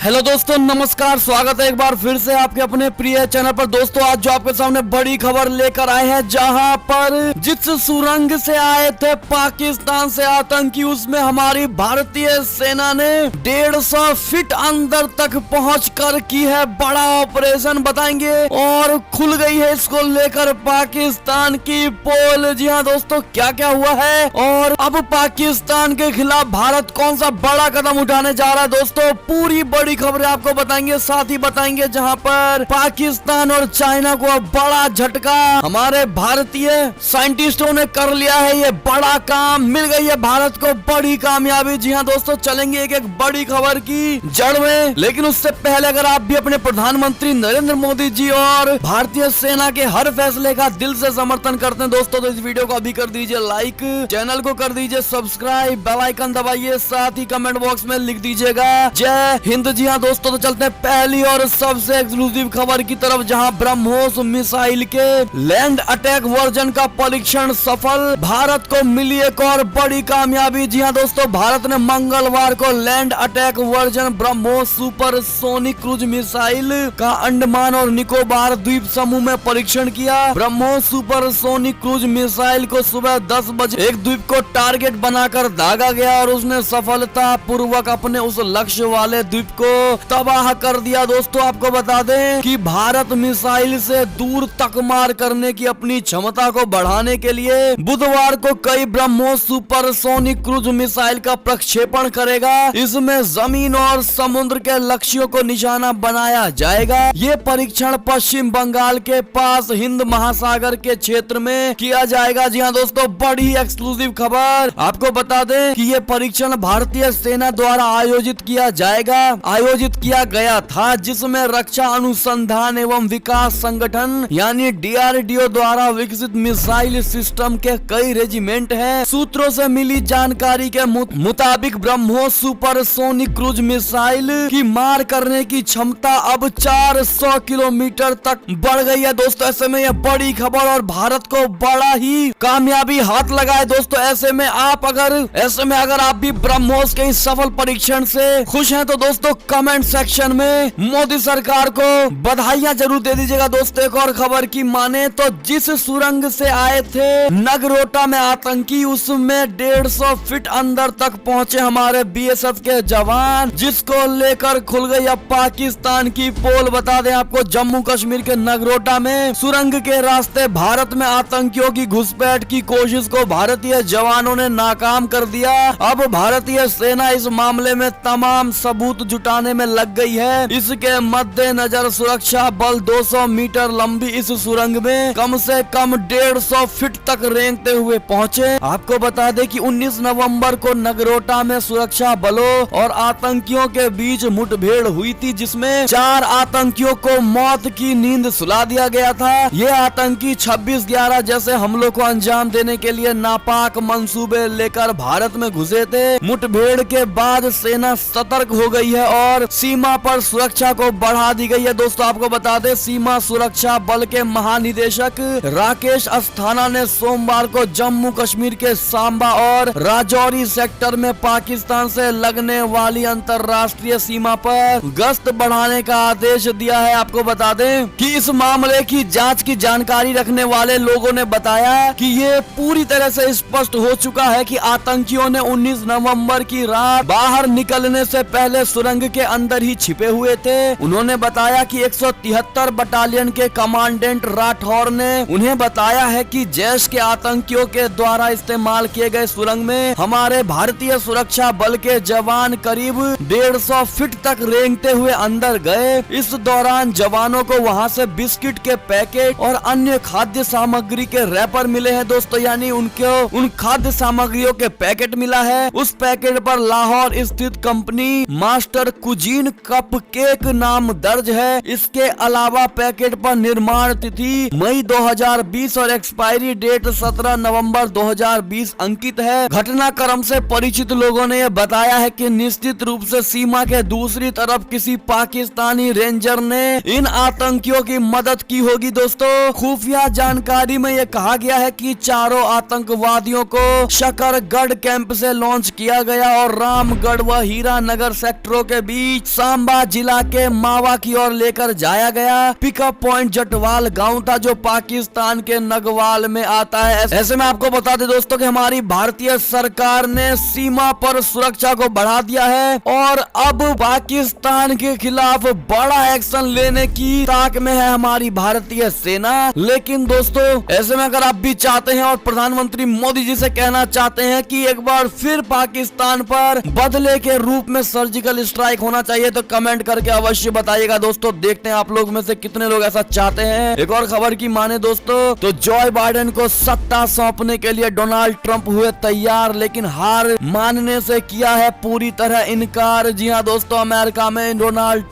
Hello दोस्तों, नमस्कार। स्वागत है एक बार फिर से आपके अपने प्रिय चैनल पर। दोस्तों आज जो आपके सामने बड़ी खबर लेकर आए हैं, जहां पर जिस सुरंग से आए थे पाकिस्तान से आतंकी, उसमें हमारी भारतीय सेना ने 150 फीट अंदर तक पहुंचकर की है बड़ा ऑपरेशन, बताएंगे। और खुल गई है इसको लेकर पाकिस्तान की पोल। जी हाँ दोस्तों, क्या क्या हुआ है और अब पाकिस्तान के खिलाफ भारत कौन सा बड़ा कदम उठाने जा रहा है, दोस्तों पूरी बड़ी खबरें आपको बताएंगे। साथ ही बताएंगे जहां पर पाकिस्तान और चाइना को बड़ा झटका हमारे भारतीय साइंटिस्टों ने कर लिया है। ये बड़ा काम, मिल गई है भारत को बड़ी कामयाबी। जी हाँ दोस्तों, चलेंगे एक एक बड़ी खबर की जड़ में। लेकिन उससे पहले अगर आप भी अपने प्रधानमंत्री नरेंद्र मोदी जी और भारतीय सेना के हर फैसले का दिल से समर्थन करते हैं दोस्तों, तो इस वीडियो को अभी कर दीजिए लाइक, चैनल को कर दीजिए सब्सक्राइब, बेल आइकन दबाइए, साथ ही कमेंट बॉक्स में लिख दीजिएगा जय हिंद। जी हाँ दोस्तों, तो चलते हैं पहली और सबसे एक्सक्लूसिव खबर की तरफ, जहां ब्रह्मोस मिसाइल के लैंड अटैक वर्जन का परीक्षण सफल। भारत को मिली एक और बड़ी कामयाबी। जी हाँ दोस्तों, भारत ने मंगलवार को land attack version BrahMos super sonic cruise missile का अंडमान और निकोबार द्वीप समूह में परीक्षण किया। BrahMos super sonic cruise missile को सुबह 10 बजे एक द्वीप को टारगेट बनाकर दागा गया और उसने सफलता पूर्वक अपने उस लक्ष्य वाले द्वीप को तबाह कर दिया। दोस्तों आपको बता दें कि भारत मिसाइल से दूर तक मार करने की अपनी क्षमता को बढ़ाने के लिए बुधवार को कई BrahMos super sonic cruise missile का प्रक्षेपण करेगा। इसमें जमीन और समुद्र के लक्ष्यों को निशाना बनाया जाएगा। ये परीक्षण पश्चिम बंगाल के पास हिंद महासागर के क्षेत्र में किया जाएगा। जी हाँ दोस्तों, बड़ी एक्सक्लूसिव खबर आपको बता दें कि ये परीक्षण भारतीय सेना द्वारा आयोजित किया गया था, जिसमें रक्षा अनुसंधान एवं विकास संगठन यानी DRDO द्वारा विकसित मिसाइल सिस्टम के कई रेजिमेंट हैं। सूत्रों से मिली जानकारी के मुताबिक BrahMos super sonic cruise missile की मार करने की क्षमता अब 400 किलोमीटर तक बढ़ गई है। दोस्तों ऐसे में यह बड़ी खबर और भारत को बड़ा ही कामयाबी हाथ लगा है। दोस्तों ऐसे में अगर आप भी ब्रह्मोस के इस सफल परीक्षण से खुश हैं तो दोस्तों कमेंट सेक्शन में मोदी सरकार को बधाइयां जरूर दे दीजिएगा। दोस्तों एक और खबर की माने तो जिस सुरंग से आए थे नगरोटा में आतंकी, उसमें 150 फीट अंदर तक पहुंचे हमारे BSF के जवान, जिसको लेकर खुल गई अब पाकिस्तान की पोल। बता दें आपको, जम्मू कश्मीर के नगरोटा में सुरंग के रास्ते भारत में आतंकियों की घुसपैठ की कोशिश को भारतीय जवानों ने नाकाम कर दिया। अब भारतीय सेना इस मामले में तमाम सबूत जुटाने में लग गई है। इसके मद्देनजर सुरक्षा बल 200 मीटर लंबी इस सुरंग में कम से कम 150 फीट तक रेंगते हुए पहुंचे। आपको बता दें कि 19 नवंबर को नगरोटा में सुरक्षा बलों और आतंकियों के बीच मुठभेड़ हुई थी, जिसमें 4 आतंकियों को मौत की नींद सुला दिया गया था। ये आतंकी 26/11 जैसे हमलों को अंजाम देने के लिए नापाक मंसूबे लेकर भारत में घुसे थे। मुठभेड़ के बाद सेना सतर्क हो गई है और सीमा पर सुरक्षा को बढ़ा दी गई है। दोस्तों आपको बता दें, सीमा सुरक्षा बल के महानिदेशक राकेश अस्थाना ने सोमवार को जम्मू कश्मीर के सांबा और राजौरी सेक्टर में पाकिस्तान से लगने वाली अंतर्राष्ट्रीय सीमा पर गश्त बढ़ाने का आदेश दिया है। आपको बता दें कि इस मामले की जांच की जानकारी रखने वाले लोगों ने बताया कि ये पूरी तरह से स्पष्ट हो चुका है कि आतंकियों ने 19 नवंबर की रात बाहर निकलने से पहले सुरंग के अंदर ही छिपे हुए थे। उन्होंने बताया कि 173 बटालियन के कमांडेंट राठौर ने उन्हें बताया है कि जैश के आतंकियों के द्वारा इस्तेमाल किए गए सुरंग में हमारे भारतीय सुरक्षा बल के जवान करीब 150 फीट तक रेंगते हुए अंदर गए। इस दौरान जवानों को वहां से बिस्किट के पैकेट और अन्य खाद्य सामग्री के रैपर मिले हैं। दोस्तों यानी उनको उन खाद्य सामग्रियों के पैकेट मिला है। उस पैकेट पर लाहौर स्थित company master cuisine cup cake नाम दर्ज है। इसके अलावा पैकेट पर निर्माण तिथि मई 2020 और एक्सपायरी डेट 17 नवंबर 2020 अंकित है। घटनाक्रम से परिचित लोगों ने यह बताया है कि निश्चित रूप से सीमा के दूसरी तरफ किसी पाकिस्तानी रेंजर ने इन आतंकियों की मदद की होगी। दोस्तों खुफिया जानकारी में यह कहा गया है कि चारों आतंकवादियों को शकरगढ़ कैंप से लॉन्च किया गया और रामगढ़ व हीरा नगर सेक्टरों के बीच बीच सांबा जिला के मावा की ओर लेकर जाया गया। पिकअप पॉइंट जटवाल गांव था जो पाकिस्तान के नगवाल में आता है। ऐसे में आपको बता दें दोस्तों कि हमारी भारतीय सरकार ने सीमा पर सुरक्षा को बढ़ा दिया है और अब पाकिस्तान के खिलाफ बड़ा एक्शन लेने की ताक में है हमारी भारतीय सेना। लेकिन दोस्तों ऐसे में अगर आप भी चाहते हैं और प्रधानमंत्री मोदी जी से कहना चाहते हैं कि एक बार फिर पाकिस्तान पर बदले के रूप में सर्जिकल स्ट्राइक होना चाहिए तो कमेंट करके अवश्य बताइएगा दोस्तों। देखते हैं आप लोग में से कितने लोग ऐसा चाहते हैं। एक और खबर की माने दोस्तों तो जो बाइडेन को सत्ता सौंपने के लिए डोनाल्ड ट्रंप हुए तैयार, लेकिन हार मानने से किया है पूरी तरह इनकार। जी हाँ दोस्तों, अमेरिका में डोनाल्ड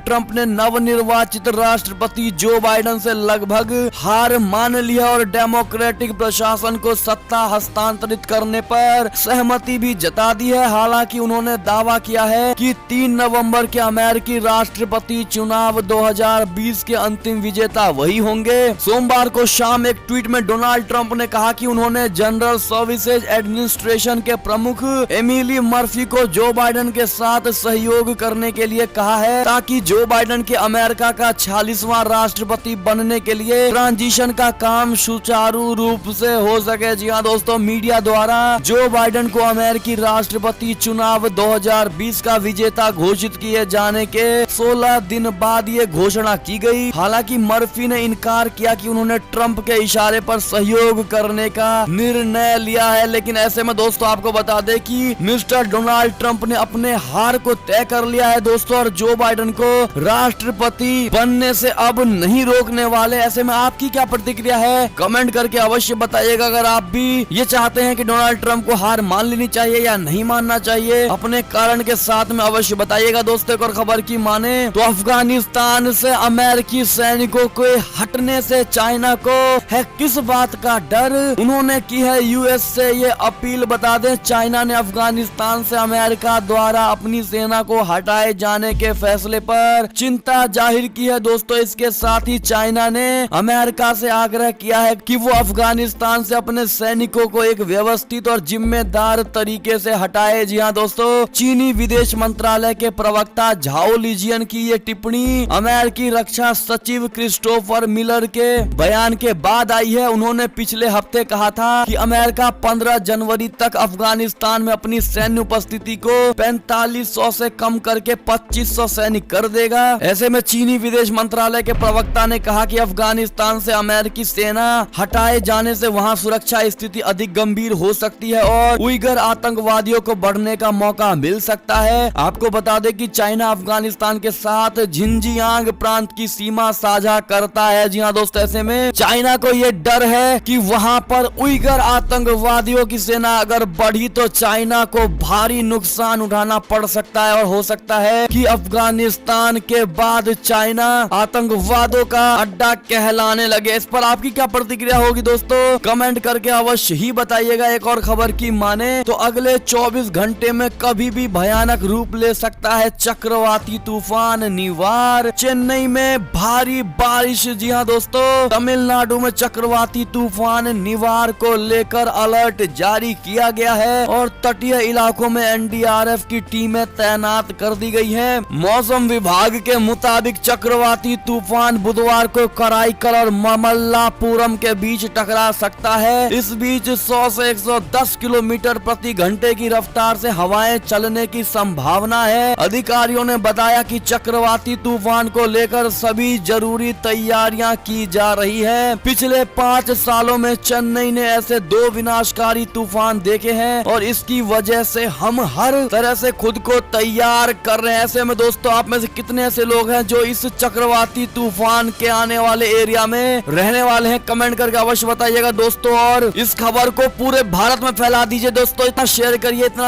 ट्रंप ने नवनिर्वाचित राष्ट्रपति जो बाइडेन से लगभग हार मान लिया और डेमोक्रेटिक प्रशासन को सत्ता हस्तांतरित करने पर सहमति भी जता दी है। हालांकि उन्होंने दावा किया है कि 3 नवंबर के अमेरिकी राष्ट्रपति चुनाव 2020 के अंतिम विजेता वही होंगे। सोमवार को शाम एक ट्वीट में डोनाल्ड ट्रंप ने कहा कि उन्होंने जनरल सर्विसेज एडमिनिस्ट्रेशन के प्रमुख एमिली मर्फी को जो बाइडेन के साथ सहयोग करने के लिए कहा है ताकि जो बाइडेन के अमेरिका का 46वां राष्ट्रपति बनने के लिए ट्रांजिशन का काम सुचारू रूप से हो सके। जी हाँ दोस्तों, मीडिया द्वारा जो बाइडेन को अमेरिकी राष्ट्रपति चुनाव 2020 का विजेता घोषित किए जाने के 16 दिन बाद ये घोषणा की गई। हालांकि मर्फी ने इनकार किया कि उन्होंने ट्रंप के इशारे पर सहयोग करने का निर्णय लिया है। लेकिन ऐसे में दोस्तों आपको बता दें कि मिस्टर डोनाल्ड ट्रंप ने अपने हार को तय कर लिया है दोस्तों और जो बाइडेन को राष्ट्रपति बनने से अब नहीं रोकने वाले। ऐसे में आपकी क्या प्रतिक्रिया है कमेंट करके अवश्य बताइएगा। अगर आप भी ये चाहते हैं कि डोनाल्ड ट्रंप को हार मान लेनी चाहिए या नहीं मानना चाहिए अपने कारण के साथ में अवश्य बताइएगा दोस्तों। और खबर की माने तो अफगानिस्तान से अमेरिकी सैनिकों के हटने से चाइना को है किस बात का डर, उन्होंने की है यूएस से ये अपील। बता दें चाइना ने अफगानिस्तान से अमेरिका द्वारा अपनी सेना को हटाए जाने के फैसले पर चिंता जाहिर की है दोस्तों। इसके साथ ही चाइना ने अमेरिका से आग्रह किया है कि वो अफगानिस्तान से अपने सैनिकों को एक व्यवस्थित और जिम्मेदार तरीके से हटाए। जी हाँ दोस्तों, चीनी विदेश मंत्रालय के प्रवक्ता झाओ लिजियन की ये टिप्पणी अमेरिकी रक्षा सचिव क्रिस्टोफर मिलर के बयान के बाद आई है। उन्होंने पिछले हफ्ते कहा था कि अमेरिका 15 जनवरी तक अफगानिस्तान में अपनी सैन्य उपस्थिति को 4500 से कम करके 2500 सैनिक कर देगा। ऐसे में चीनी विदेश मंत्रालय के प्रवक्ता ने कहा कि अफगानिस्तान से अमेरिकी सेना हटाए जाने से वहां सुरक्षा स्थिति अधिक गंभीर हो सकती है और उइगर आतंकवादियों को बढ़ने का मौका मिल सकता है। आपको बता दें कि चाइना अफगानिस्तान के साथ झिंजियांग प्रांत की सीमा साझा करता है। जी हाँ दोस्तों, ऐसे में चाइना को ये डर है कि वहां पर उइगर आतंकवादियों की सेना अगर बढ़ी तो चाइना को भारी नुकसान उठाना पड़ सकता है और हो सकता है कि अफगानिस्तान के बाद चाइना आतंकवादियों का अड्डा कहलाने लगे। इस पर आपकी क्या प्रतिक्रिया होगी दोस्तों कमेंट करके अवश्य ही बताइएगा। एक और खबर की माने तो अगले 24 घंटे में कभी भी भयानक रूप ले सकता है चक्रवाती तूफान निवार। चेन्नई में भारी बारिश। जी हाँ दोस्तों, तमिलनाडु में चक्रवाती तूफान निवार को लेकर अलर्ट जारी किया गया है और तटीय इलाकों में एनडीआरएफ की टीमें तैनात कर दी गई हैं। मौसम विभाग के मुताबिक चक्रवाती तूफान बुधवार को कराईकल और ममल्लापुरम के बीच टकरा सकता है। इस बीच 100 से 110 किलोमीटर प्रति घंटे की रफ्तार से हवाएं चलने की संभावना है। अधिकारियों ने बताया कि चक्रवाती तूफान को लेकर सभी जरूरी तैयारियां की जा रही है। पिछले 5 सालों में चेन्नई ने ऐसे 2 विनाशकारी तूफान देखे हैं और इसकी वजह से हम हर तरह से खुद को तैयार कर रहे हैं। ऐसे में दोस्तों आप में से कितने ऐसे लोग हैं जो इस चक्रवाती तूफान के आने वाले एरिया में रहने वाले हैं कमेंट करके अवश्य बताइएगा दोस्तों। और इस खबर को पूरे भारत में फैला दीजिए दोस्तों। इतना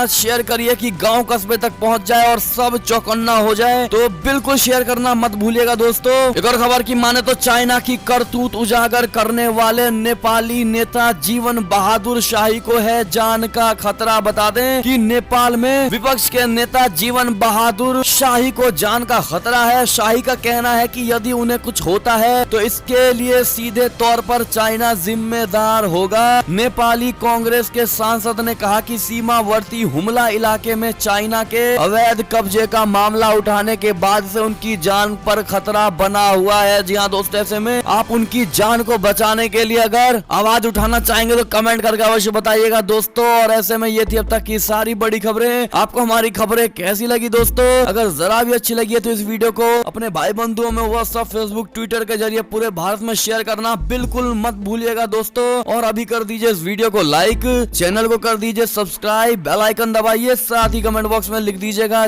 शेयर करिए कि गांव कस्बे तक पहुंच जाए और सब चौकन्ना हो जाए। तो बिल्कुल शेयर करना मत भूलिएगा दोस्तों। एक और खबर की माने तो चाइना की करतूत उजागर करने वाले नेपाली नेता जीवन बहादुर शाही को है जान का खतरा। बता दें कि नेपाल में विपक्ष के नेता जीवन बहादुर शाही को जान का खतरा है। शाही का कहना है कि यदि उन्हें कुछ होता है तो इसके लिए सीधे तौर पर चाइना जिम्मेदार होगा। नेपाली कांग्रेस के सांसद ने कहा कि सीमावर्ती हुमला इलाके में चाइना के अवैध कब्जे का मामला उठाने के बाद से उनकी जान पर खतरा बना हुआ है। जी हाँ दोस्तों, ऐसे में आप उनकी जान को बचाने के लिए अगर आवाज उठाना चाहेंगे तो कमेंट करके अवश्य बताइएगा दोस्तों। और ऐसे में ये थी अब तक की सारी बड़ी खबरें। आपको हमारी खबरें कैसी लगी दोस्तों? अगर जरा भी अच्छी लगी है तो इस वीडियो को अपने भाई बंधुओं में व्हाट्सएप, फेसबुक, ट्विटर के जरिए पूरे भारत में शेयर करना बिल्कुल मत भूलिएगा दोस्तों। और अभी कर दीजिए इस वीडियो को लाइक, चैनल को कर दीजिए सब्सक्राइब, बेल आइकन दबाइए, साथ ही कमेंट बॉक्स में लिख दीजिएगा